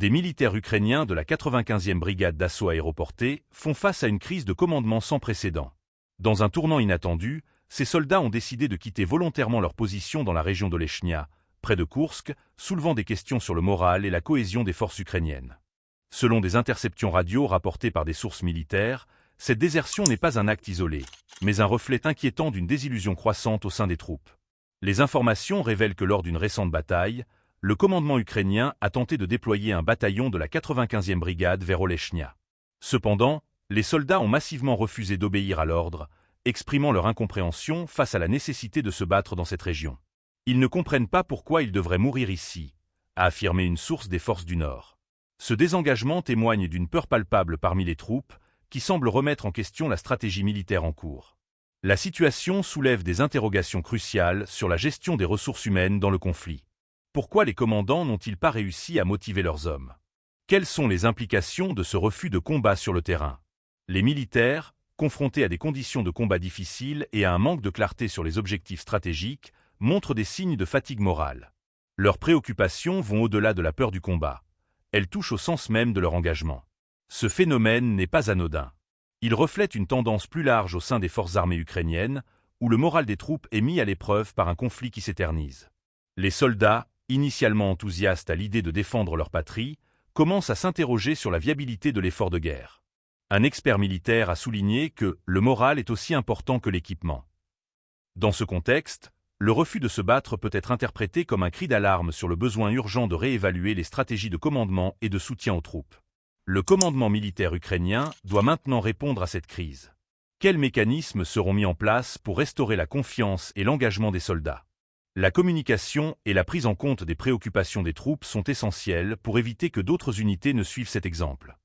Des militaires ukrainiens de la 95e brigade d'assaut aéroportée font face à une crise de commandement sans précédent. Dans un tournant inattendu, ces soldats ont décidé de quitter volontairement leur position dans la région d'Olechnia, près de Koursk, soulevant des questions sur le moral et la cohésion des forces ukrainiennes. Selon des interceptions radio rapportées par des sources militaires, cette désertion n'est pas un acte isolé, mais un reflet inquiétant d'une désillusion croissante au sein des troupes. Les informations révèlent que lors d'une récente bataille, le commandement ukrainien a tenté de déployer un bataillon de la 95e brigade vers Olechnia. Cependant, les soldats ont massivement refusé d'obéir à l'ordre, exprimant leur incompréhension face à la nécessité de se battre dans cette région. Ils ne comprennent pas pourquoi ils devraient mourir ici, a affirmé une source des forces du Nord. Ce désengagement témoigne d'une peur palpable parmi les troupes, qui semble remettre en question la stratégie militaire en cours. La situation soulève des interrogations cruciales sur la gestion des ressources humaines dans le conflit. Pourquoi les commandants n'ont-ils pas réussi à motiver leurs hommes? Quelles sont les implications de ce refus de combat sur le terrain? Les militaires, confrontés à des conditions de combat difficiles et à un manque de clarté sur les objectifs stratégiques, montrent des signes de fatigue morale. Leurs préoccupations vont au-delà de la peur du combat. Elles touchent au sens même de leur engagement. Ce phénomène n'est pas anodin. Il reflète une tendance plus large au sein des forces armées ukrainiennes, où le moral des troupes est mis à l'épreuve par un conflit qui s'éternise. Les soldats, initialement enthousiastes à l'idée de défendre leur patrie, commencent à s'interroger sur la viabilité de l'effort de guerre. Un expert militaire a souligné que le moral est aussi important que l'équipement. Dans ce contexte, le refus de se battre peut être interprété comme un cri d'alarme sur le besoin urgent de réévaluer les stratégies de commandement et de soutien aux troupes. Le commandement militaire ukrainien doit maintenant répondre à cette crise. Quels mécanismes seront mis en place pour restaurer la confiance et l'engagement des soldats? La communication et la prise en compte des préoccupations des troupes sont essentielles pour éviter que d'autres unités ne suivent cet exemple.